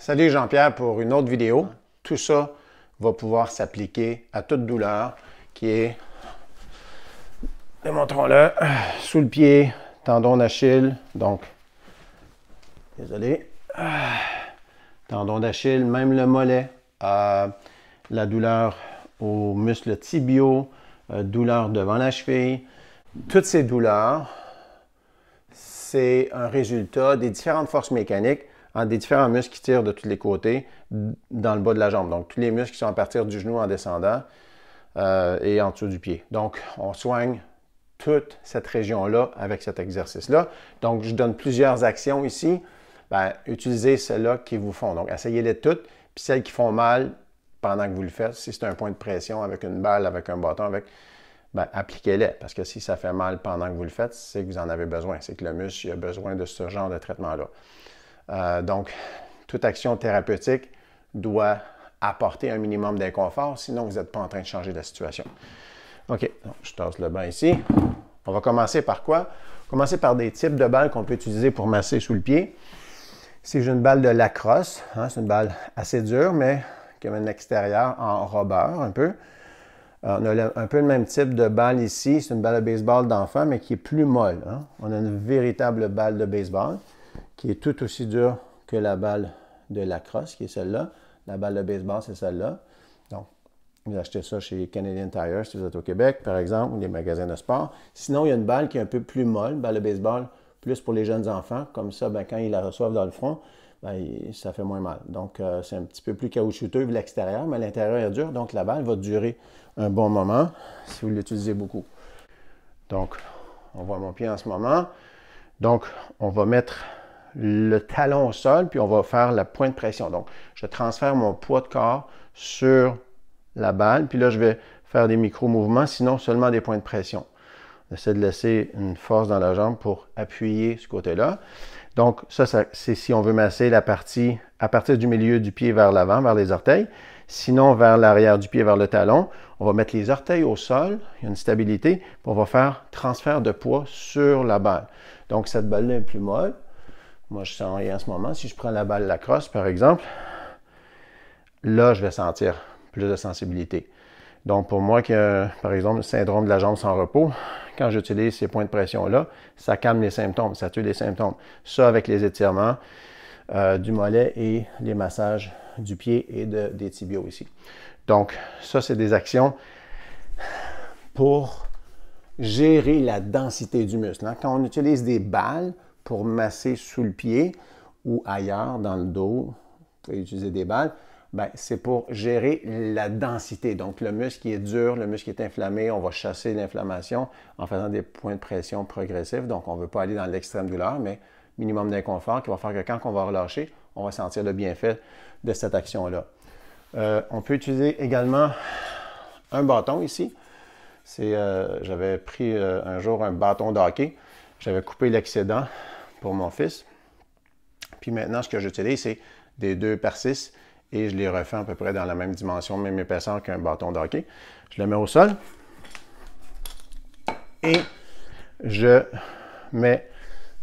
Salut Jean-Pierre pour une autre vidéo. Tout ça va pouvoir s'appliquer à toute douleur qui est, démontrons-le, sous le pied, tendon d'Achille, donc, désolé, tendon d'Achille, même le mollet, la douleur aux muscles tibiaux, douleur devant la cheville. Toutes ces douleurs, c'est un résultat des différentes forces mécaniques, des différents muscles qui tirent de tous les côtés dans le bas de la jambe. Donc, tous les muscles qui sont à partir du genou en descendant et en dessous du pied. Donc, on soigne toute cette région-là avec cet exercice-là. Donc, je donne plusieurs actions ici. Bien, utilisez celles-là qui vous font. Donc, essayez-les toutes. Puis celles qui font mal pendant que vous le faites, si c'est un point de pression avec une balle, avec un bâton, bien, appliquez-les. Parce que si ça fait mal pendant que vous le faites, c'est que vous en avez besoin. C'est que le muscle a besoin de ce genre de traitement-là. Donc, toute action thérapeutique doit apporter un minimum d'inconfort, sinon vous n'êtes pas en train de changer la situation. OK, donc, je tasse le banc ici. On va commencer par quoi? On va commencer par des types de balles qu'on peut utiliser pour masser sous le pied. Si j'ai une balle de lacrosse, c'est une balle assez dure, mais qui a un extérieur en rubber un peu. On a un peu le même type de balle ici. C'est une balle de baseball d'enfant, mais qui est plus molle. On a une véritable balle de baseball qui est tout aussi dure que la balle de lacrosse, qui est celle-là. La balle de baseball, c'est celle-là. Donc, vous achetez ça chez Canadian Tire si vous êtes au Québec, par exemple, ou les magasins de sport. Sinon, il y a une balle qui est un peu plus molle, balle de baseball, plus pour les jeunes enfants. Comme ça, bien, quand ils la reçoivent dans le front, bien, ça fait moins mal. Donc, c'est un petit peu plus caoutchouteux de l'extérieur, mais à l'intérieur est dur. Donc, la balle va durer un bon moment si vous l'utilisez beaucoup. Donc, on voit mon pied en ce moment. Donc, on va mettre le talon au sol, puis on va faire la pointe de pression. Donc, je transfère mon poids de corps sur la balle, puis là, je vais faire des micro-mouvements, sinon seulement des points de pression. On essaie de laisser une force dans la jambe pour appuyer ce côté-là. Donc, ça c'est si on veut masser la partie à partir du milieu du pied vers l'avant, vers les orteils. Sinon, vers l'arrière du pied, vers le talon. On va mettre les orteils au sol, il y a une stabilité, puis on va faire transfert de poids sur la balle. Donc, cette balle-là est plus molle. Moi, je sens rien en ce moment. Si je prends la balle lacrosse, par exemple, là, je vais sentir plus de sensibilité. Donc, pour moi qui a, par exemple, le syndrome de la jambe sans repos, quand j'utilise ces points de pression-là, ça calme les symptômes, ça tue les symptômes. Ça, avec les étirements du mollet et les massages du pied et des tibiaux ici. Donc, ça, c'est des actions pour gérer la densité du muscle. Quand on utilise des balles pour masser sous le pied ou ailleurs dans le dos, vous pouvez utiliser des balles, bien, c'est pour gérer la densité. Donc, le muscle qui est dur, le muscle qui est inflammé, on va chasser l'inflammation en faisant des points de pression progressifs. Donc, on ne veut pas aller dans l'extrême douleur, mais minimum d'inconfort qui va faire que quand on va relâcher, on va sentir le bienfait de cette action-là. On peut utiliser également un bâton ici. J'avais pris un jour un bâton de hockey. J'avais coupé l'excédent pour mon fils. Puis maintenant, ce que j'utilise, c'est des 2x6 et je les refais à peu près dans la même dimension, même épaisseur qu'un bâton de hockey. Je le mets au sol et je mets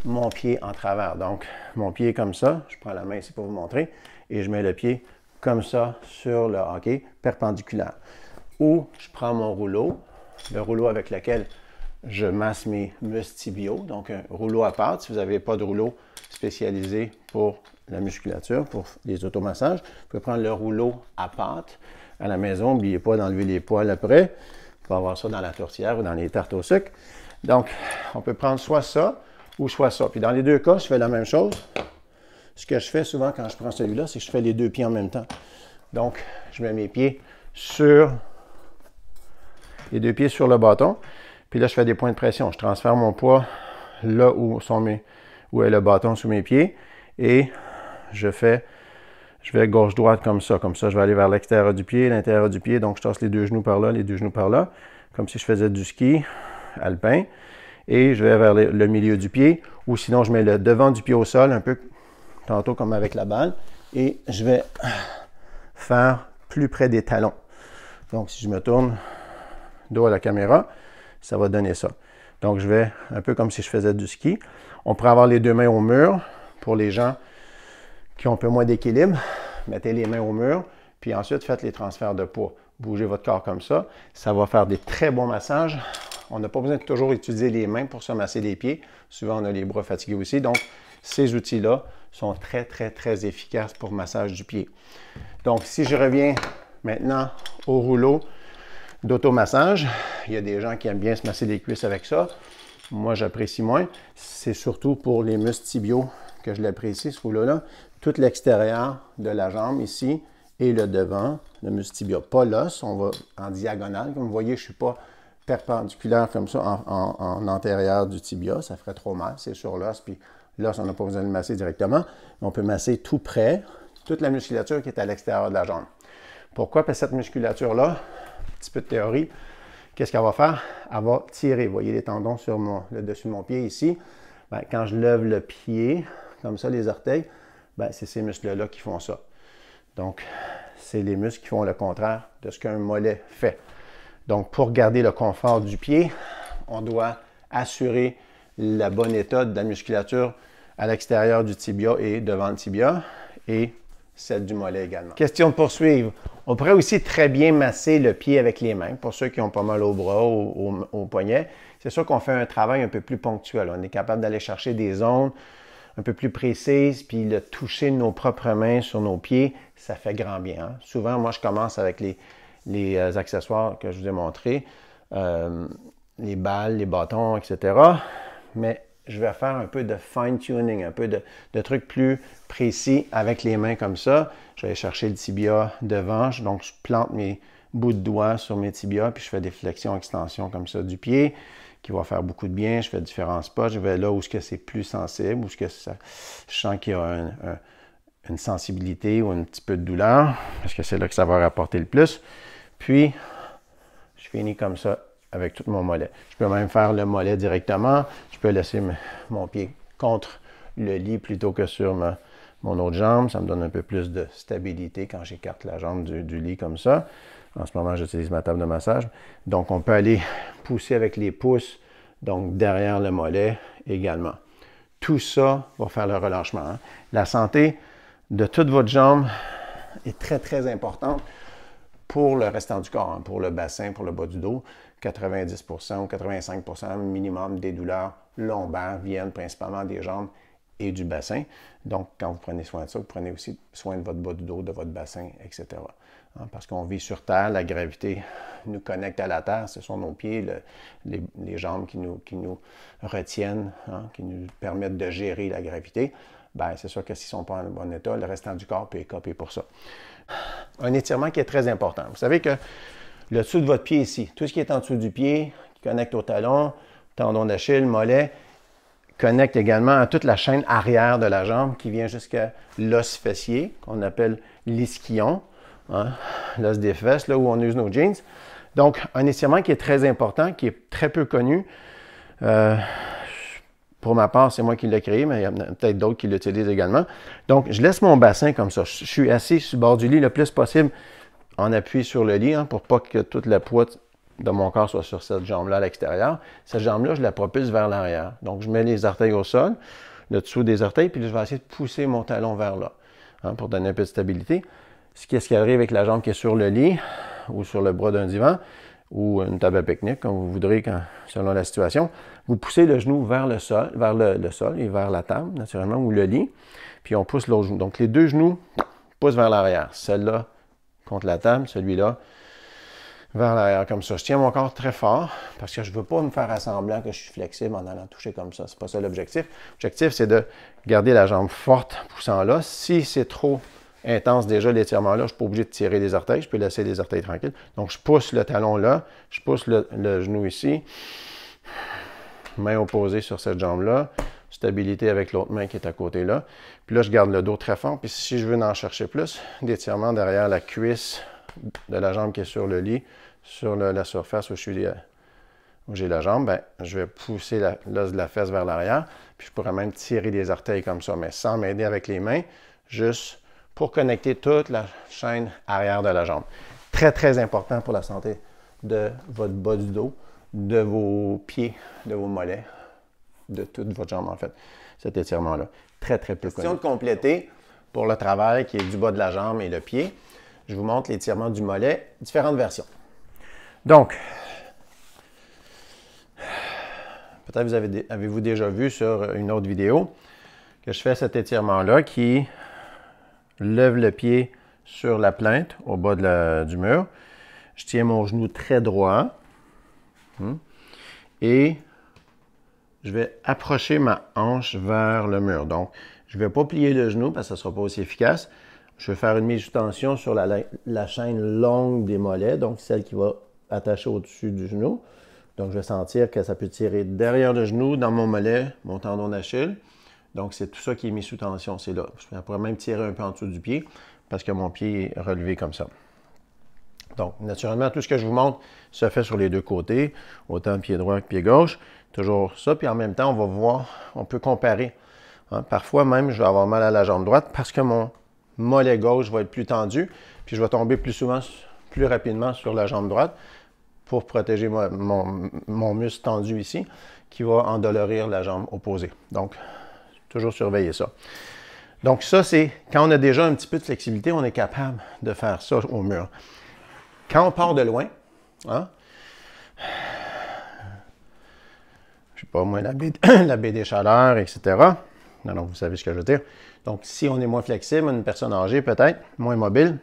mon pied en travers. Donc, mon pied est comme ça. Je prends la main ici pour vous montrer et je mets le pied comme ça sur le hockey, perpendiculaire. Ou je prends mon rouleau, le rouleau avec lequel je masse mes muscles tibiaux, donc un rouleau à pâte. Si vous n'avez pas de rouleau spécialisé pour la musculature, pour les automassages, vous pouvez prendre le rouleau à pâte à la maison. N'oubliez pas d'enlever les poils après. Vous pouvez avoir ça dans la tourtière ou dans les tartes au sucre. Donc, on peut prendre soit ça ou soit ça. Puis dans les deux cas, je fais la même chose. Ce que je fais souvent quand je prends celui-là, c'est que je fais les deux pieds en même temps. Donc, je mets mes pieds sur les deux pieds sur le bâton. Puis là, je fais des points de pression. Je transfère mon poids là où est le bâton sous mes pieds. Et je vais gauche-droite comme ça. Comme ça, je vais aller vers l'extérieur du pied, l'intérieur du pied. Donc, je tasse les deux genoux par là, les deux genoux par là. Comme si je faisais du ski alpin. Et je vais vers le milieu du pied. Ou sinon, je mets le devant du pied au sol, un peu tantôt comme avec la balle. Et je vais faire plus près des talons. Donc, si je me tourne dos à la caméra, ça va donner ça. Donc, je vais un peu comme si je faisais du ski. On pourrait avoir les deux mains au mur pour les gens qui ont un peu moins d'équilibre, mettez les mains au mur, puis ensuite faites les transferts de poids. Bougez votre corps comme ça. Ça va faire des très bons massages. On n'a pas besoin de toujours utiliser les mains pour se masser les pieds. Souvent, on a les bras fatigués aussi. Donc, ces outils-là sont très, très, très efficaces pour massage du pied. Donc, si je reviens maintenant au rouleau d'automassage, il y a des gens qui aiment bien se masser les cuisses avec ça. Moi, j'apprécie moins. C'est surtout pour les muscles tibiaux que je l'apprécie, ce rouleau-là. Tout l'extérieur de la jambe ici et le devant, le muscle tibia. Pas l'os, on va en diagonale. Comme vous voyez, je ne suis pas perpendiculaire comme ça en antérieur du tibia. Ça ferait trop mal, c'est sur l'os. Puis l'os, on n'a pas besoin de le masser directement. On peut masser tout près, toute la musculature qui est à l'extérieur de la jambe. Pourquoi? Parce que cette musculature-là, un petit peu de théorie, qu'est-ce qu'elle va faire? Elle va tirer. Vous voyez les tendons sur le dessus de mon pied ici. Bien, quand je lève le pied, comme ça, les orteils, c'est ces muscles-là qui font ça. Donc, c'est les muscles qui font le contraire de ce qu'un mollet fait. Donc, pour garder le confort du pied, on doit assurer le bon état de la musculature à l'extérieur du tibia et devant le tibia et celle du mollet également. Question de poursuivre. On pourrait aussi très bien masser le pied avec les mains, pour ceux qui ont pas mal au bras ou au poignet. C'est sûr qu'on fait un travail un peu plus ponctuel. On est capable d'aller chercher des zones un peu plus précises, puis le toucher de nos propres mains sur nos pieds, ça fait grand bien. Hein? Souvent, moi, je commence avec les accessoires que je vous ai montrés, les balles, les bâtons, etc. Mais je vais faire un peu de fine-tuning, un peu de trucs plus précis avec les mains comme ça. Je vais aller chercher le tibia devant, donc je plante mes bouts de doigts sur mes tibias, puis je fais des flexions-extensions comme ça du pied, qui va faire beaucoup de bien. Je fais différents spots. Je vais là où c'est plus sensible, où je sens qu'il y a une sensibilité ou un petit peu de douleur, parce que c'est là que ça va rapporter le plus. Puis, je finis comme ça avec tout mon mollet. Je peux même faire le mollet directement. Je peux laisser mon pied contre le lit plutôt que sur mon autre jambe. Ça me donne un peu plus de stabilité quand j'écarte la jambe du lit comme ça. En ce moment, j'utilise ma table de massage. Donc, on peut aller pousser avec les pouces, donc derrière le mollet également. Tout ça va faire le relâchement. Hein. La santé de toute votre jambe est très, très importante pour le restant du corps, hein, pour le bassin, pour le bas du dos. 90% ou 85% minimum des douleurs lombaires viennent principalement des jambes et du bassin. Donc, quand vous prenez soin de ça, vous prenez aussi soin de votre bas du dos, de votre bassin, etc. Hein, parce qu'on vit sur Terre, la gravité nous connecte à la Terre, ce sont nos pieds, les jambes qui nous retiennent, hein, qui nous permettent de gérer la gravité. Bien, c'est sûr que s'ils ne sont pas en bon état, le restant du corps peut écoper pour ça. Un étirement qui est très important. Vous savez que le dessous de votre pied ici, tout ce qui est en dessous du pied, qui connecte au talon, tendon d'Achille, mollet, connecte également à toute la chaîne arrière de la jambe qui vient jusqu'à l'os fessier, qu'on appelle l'ischyon, hein, l'os des fesses, là où on use nos jeans. Donc, un étirement qui est très important, qui est très peu connu. Pour ma part, c'est moi qui l'ai créé, mais il y a peut-être d'autres qui l'utilisent également. Donc, je laisse mon bassin comme ça. Je suis assis sur le bord du lit le plus possible en appui sur le lit, hein, pour pas que toute la poids de mon corps soit sur cette jambe-là à l'extérieur. Cette jambe-là, je la propulse vers l'arrière. Donc, je mets les orteils au sol, le dessous des orteils, puis je vais essayer de pousser mon talon vers là, hein, pour donner un peu de stabilité. Ce qui arrive avec la jambe qui est sur le lit ou sur le bras d'un divan ou une table à pique-nique, comme vous voudrez selon la situation, vous poussez le genou vers le sol, et vers la table, naturellement, ou le lit, puis on pousse l'autre genou. Donc, les deux genoux poussent vers l'arrière. Celle-là contre la table, celui-là vers l'arrière, comme ça. Je tiens mon corps très fort parce que je ne veux pas me faire à semblant que je suis flexible en allant toucher comme ça. Ce n'est pas ça l'objectif. L'objectif, c'est de garder la jambe forte poussant là. Si c'est trop intense déjà l'étirement là, je ne suis pas obligé de tirer les orteils. Je peux laisser les orteils tranquilles. Donc, je pousse le talon là, je pousse le genou ici. Main opposée sur cette jambe-là. Stabilité avec l'autre main qui est à côté là. Puis là, je garde le dos très fort. Puis si je veux en chercher plus, d'étirement derrière la cuisse de la jambe qui est sur le lit, sur la surface où j'ai la jambe, ben, je vais pousser l'os de la fesse vers l'arrière. Puis je pourrais même tirer les orteils comme ça, mais sans m'aider avec les mains, juste pour connecter toute la chaîne arrière de la jambe. Très, très important pour la santé de votre bas du dos, de vos pieds, de vos mollets, de toute votre jambe en fait, cet étirement-là. Très, très peu connu. Question de compléter, pour le travail qui est du bas de la jambe et le pied. Je vous montre l'étirement du mollet, différentes versions. Donc, peut-être avez-vous déjà vu sur une autre vidéo que je fais cet étirement-là qui lève le pied sur la plinthe au bas du mur. Je tiens mon genou très droit et je vais approcher ma hanche vers le mur. Donc, je ne vais pas plier le genou parce que ça ne sera pas aussi efficace. Je vais faire une mise sous tension sur la chaîne longue des mollets, donc celle qui va attacher au-dessus du genou. Donc, je vais sentir que ça peut tirer derrière le genou, dans mon mollet, mon tendon d'Achille. Donc, c'est tout ça qui est mis sous tension, c'est là. Je pourrais même tirer un peu en dessous du pied parce que mon pied est relevé comme ça. Donc, naturellement, tout ce que je vous montre se fait sur les deux côtés, autant pied droit que pied gauche. Toujours ça, puis en même temps, on va voir, on peut comparer. Parfois même, je vais avoir mal à la jambe droite parce que mon mollet gauche va être plus tendu, puis je vais tomber plus rapidement sur la jambe droite pour protéger mon muscle tendu ici, qui va endolorir la jambe opposée. Donc, toujours surveiller ça. Donc ça, c'est quand on a déjà un petit peu de flexibilité, on est capable de faire ça au mur. Quand on part de loin, je sais pas moi, la baie des Chaleurs, etc. Non, vous savez ce que je veux dire. Donc, si on est moins flexible, une personne âgée peut-être, moins mobile,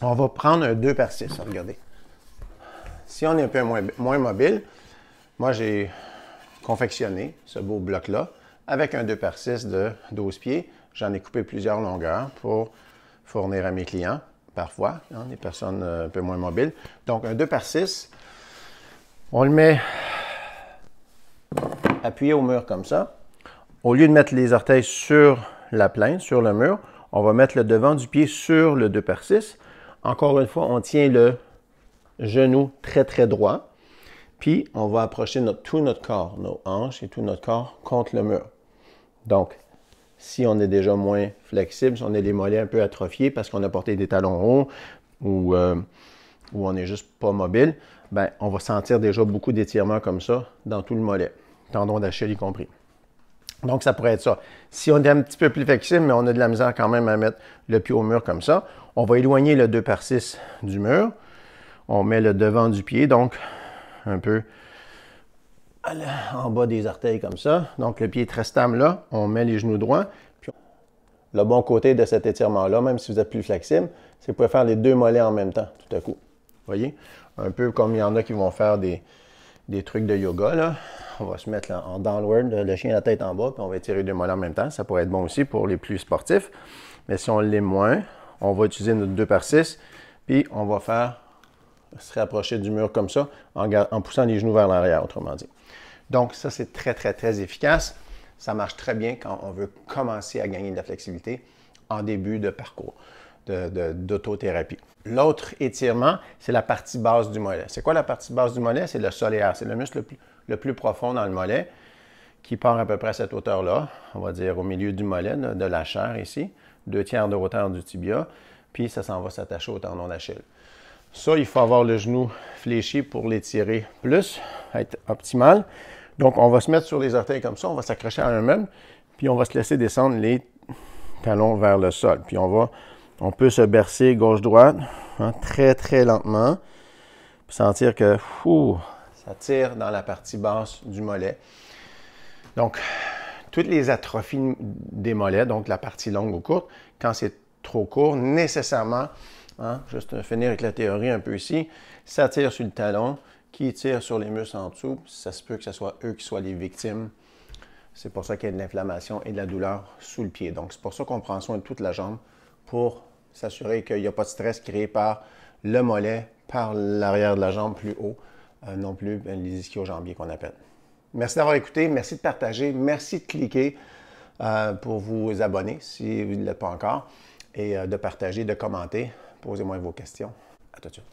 on va prendre un 2/6. Regardez. Si on est un peu moins mobile, moi j'ai confectionné ce beau bloc-là avec un 2/6 de 12 pieds. J'en ai coupé plusieurs longueurs pour fournir à mes clients, parfois, des personnes un peu moins mobiles. Donc, un 2/6, on le met appuyé au mur comme ça. Au lieu de mettre les orteils sur la plinthe, sur le mur, on va mettre le devant du pied sur le 2/6. Encore une fois, on tient le genou très, très droit. Puis, on va approcher tout notre corps, nos hanches et tout notre corps contre le mur. Donc, si on est déjà moins flexible, si on a les mollets un peu atrophiés parce qu'on a porté des talons hauts ou on n'est juste pas mobile, ben, on va sentir déjà beaucoup d'étirements comme ça dans tout le mollet, tendon d'Achille y compris. Donc, ça pourrait être ça. Si on est un petit peu plus flexible, mais on a de la misère quand même à mettre le pied au mur comme ça, on va éloigner le 2/6 du mur. On met le devant du pied, donc un peu en bas des orteils comme ça. Donc, le pied est très stable là. On met les genoux droits. Puis le bon côté de cet étirement-là, même si vous êtes plus flexible, c'est que vous pouvez faire les deux mollets en même temps, tout à coup. Vous voyez? Un peu comme il y en a qui vont faire des trucs de yoga, là. On va se mettre là, en downward, le chien la tête en bas, puis on va étirer les deux mollets en même temps. Ça pourrait être bon aussi pour les plus sportifs. Mais si on l'est moins, on va utiliser notre 2/6, puis on va faire se rapprocher du mur comme ça, en poussant les genoux vers l'arrière, autrement dit. Donc, ça, c'est très, très, très efficace. Ça marche très bien quand on veut commencer à gagner de la flexibilité en début de parcours d'autothérapie. L'autre étirement, c'est la partie basse du mollet. C'est quoi la partie basse du mollet? C'est le soléaire. C'est le muscle le plus profond dans le mollet qui part à peu près à cette hauteur-là, on va dire au milieu du mollet, de la chair ici, 2/3 de hauteur du tibia, puis ça s'en va s'attacher au tendon d'Achille. Ça, il faut avoir le genou fléchi pour l'étirer plus, être optimal. Donc, on va se mettre sur les orteils comme ça, on va s'accrocher à un meuble, puis on va se laisser descendre les talons vers le sol. Puis on peut se bercer gauche-droite, très, très lentement, puis sentir que ça tire dans la partie basse du mollet. Donc, toutes les atrophies des mollets, donc la partie longue ou courte, quand c'est trop court, nécessairement, juste finir avec la théorie un peu ici, ça tire sur le talon, qui tire sur les muscles en dessous, ça se peut que ce soit eux qui soient les victimes. C'est pour ça qu'il y a de l'inflammation et de la douleur sous le pied. Donc, c'est pour ça qu'on prend soin de toute la jambe pour s'assurer qu'il n'y a pas de stress créé par le mollet, par l'arrière de la jambe plus haut, non plus les ischio-jambiers qu'on appelle. Merci d'avoir écouté, merci de partager, merci de cliquer pour vous abonner si vous ne l'êtes pas encore et de partager, de commenter. Posez-moi vos questions. À tout de suite.